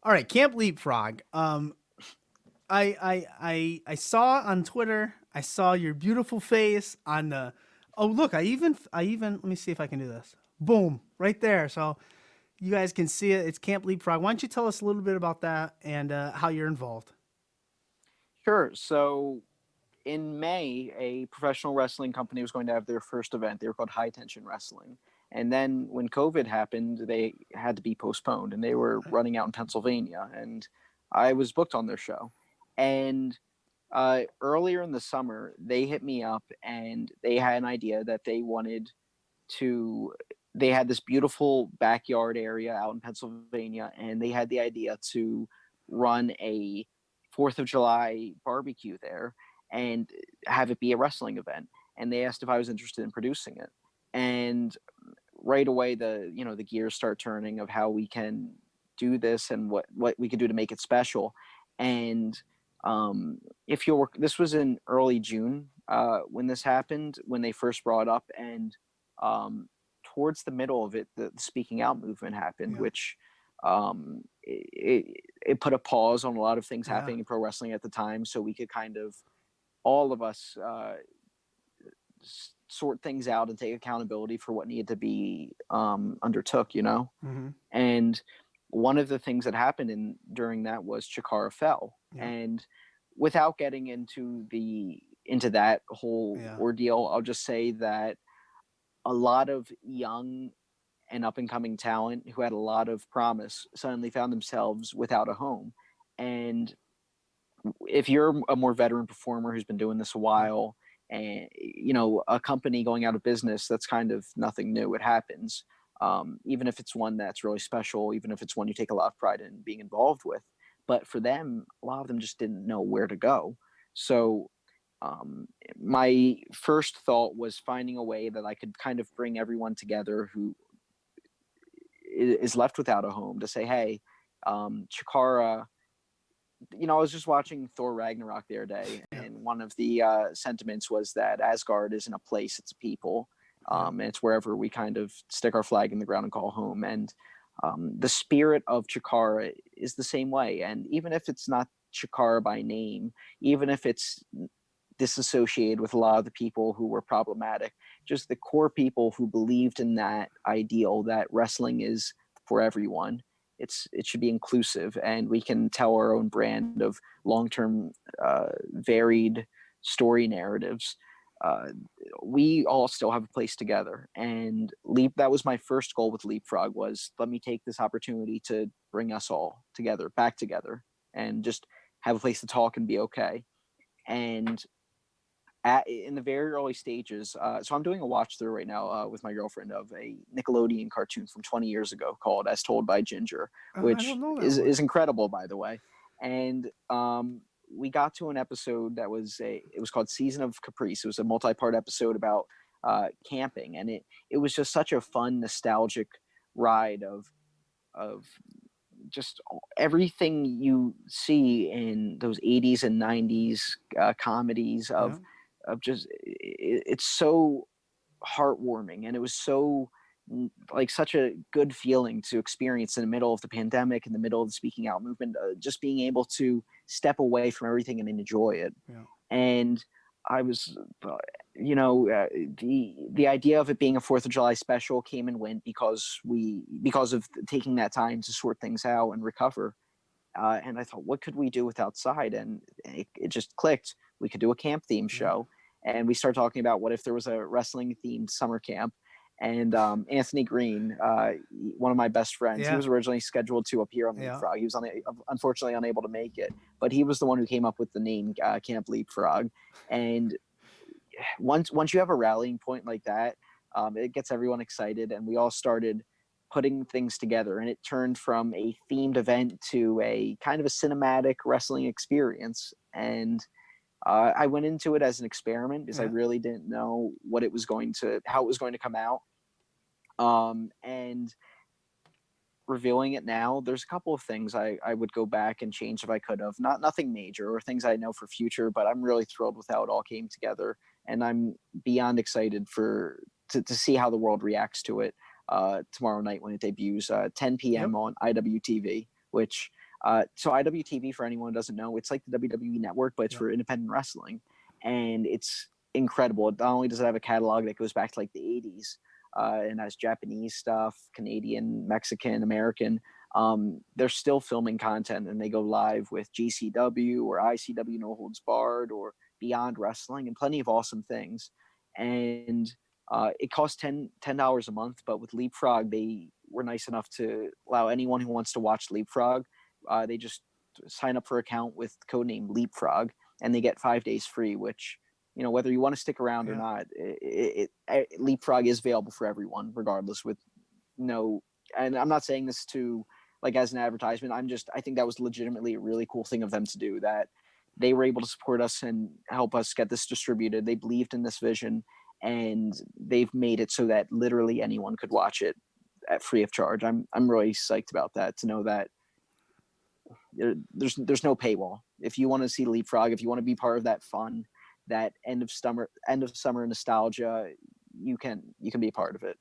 All right, Camp Leapfrog. I saw on Twitter. I saw your beautiful face on the. Oh, look! I even let me see if I can do this. Boom! Right there. So you guys can see it. It's Camp Leapfrog. Why don't you tell us a little bit about that and how you're involved? Sure. So in May, a professional wrestling company was going to have their first event. They were called High Tension Wrestling. And then when COVID happened, they had to be postponed and they were running out in Pennsylvania. And I was booked on their show. And earlier in the summer, they hit me up and they had an idea that they wanted to. They had this beautiful backyard area out in Pennsylvania, and they had the idea to run a Fourth of July barbecue there and have it be a wrestling event. And they asked if I was interested in producing it. And right away, the gears start turning of how we can do this and what we can do to make it special. And if you'll, this was in early June when this happened, when they first brought up, and um, towards the middle of it, the speaking out movement happened, Yeah. which it put a pause on a lot of things Yeah. happening in pro wrestling at the time, so we could kind of all of us sort things out and take accountability for what needed to be undertook, Mm-hmm. and one of the things that happened during that was Chikara fell, Yeah. and without getting into that whole Yeah. ordeal, I'll just say that a lot of young and up and coming talent who had a lot of promise suddenly found themselves without a home. And if you're a more veteran performer who's been doing this a Yeah. while, and a company going out of business, that's kind of nothing new. It happens, even if it's one that's really special, even if it's one you take a lot of pride in being involved with. But for them, a lot of them just didn't know where to go. So my first thought was finding a way that I could kind of bring everyone together who is left without a home, to say, hey, Chikara, I was just watching Thor Ragnarok the other day, Yeah. and one of the sentiments was that Asgard isn't a place; it's a people, Yeah. and it's wherever we kind of stick our flag in the ground and call home. And the spirit of Chikara is the same way. And even if it's not Chikara by name, even if it's disassociated with a lot of the people who were problematic, just the core people who believed in that ideal that wrestling is for everyone. It should be inclusive, and we can tell our own brand of long-term, varied story narratives. Uh, we all still have a place together, and that was my first goal with Leapfrog, was let me take this opportunity to bring us all together, back together, and just have a place to talk and be okay. And in the very early stages, so I'm doing a watch through right now with my girlfriend of a Nickelodeon cartoon from 20 years ago called As Told by Ginger, I which don't know that one. is incredible, by the way. And we got to an episode that it was called Season of Caprice. It was a multi-part episode about camping, and it was just such a fun, nostalgic ride of just everything you see in those 80s and 90s comedies Yeah. of just it's so heartwarming, and it was so like such a good feeling to experience in the middle of the pandemic, in the middle of the speaking out movement, just being able to step away from everything and enjoy it. Yeah. And I was, the idea of it being a Fourth of July special came and went because of taking that time to sort things out and recover. And I thought, what could we do with outside? And it just clicked. We could do a camp theme Yeah. show, and we started talking about what if there was a wrestling themed summer camp. And Anthony Green, one of my best friends, he Yeah. was originally scheduled to appear on Yeah. Leapfrog. He was unfortunately unable to make it, but he was the one who came up with the name Camp Leapfrog. And once you have a rallying point like that, it gets everyone excited, and we all started putting things together, and it turned from a themed event to a kind of a cinematic wrestling experience. And I went into it as an experiment because I Yeah. really didn't know how it was going to come out. And reviewing it now, there's a couple of things I would go back and change if I could have. Nothing major or things I know for future, but I'm really thrilled with how it all came together, and I'm beyond excited to see how the world reacts to it tomorrow night when it debuts, 10 p.m. Yep. on IWTV, which So IWTV, for anyone who doesn't know, it's like the WWE Network, but it's Yep. for independent wrestling, and it's incredible. Not only does it have a catalog that goes back to like the 80s, and has Japanese stuff, Canadian, Mexican, American. They're still filming content, and they go live with GCW or ICW No Holds Barred or Beyond Wrestling and plenty of awesome things. And it costs $10 a month, but with Leapfrog, they were nice enough to allow anyone who wants to watch Leapfrog. They just sign up for an account with code name Leapfrog, and they get 5 days free. Which, whether you want to stick around or Yeah. not, Leapfrog is available for everyone, regardless. With no, and I'm not saying this to like as an advertisement. I think that was legitimately a really cool thing of them to do, that they were able to support us and help us get this distributed. They believed in this vision, and they've made it so that literally anyone could watch it at free of charge. I'm really psyched about that, to know that there's no paywall. If you want to see Leapfrog, if you want to be part of that fun, that end of summer nostalgia, you can be a part of it.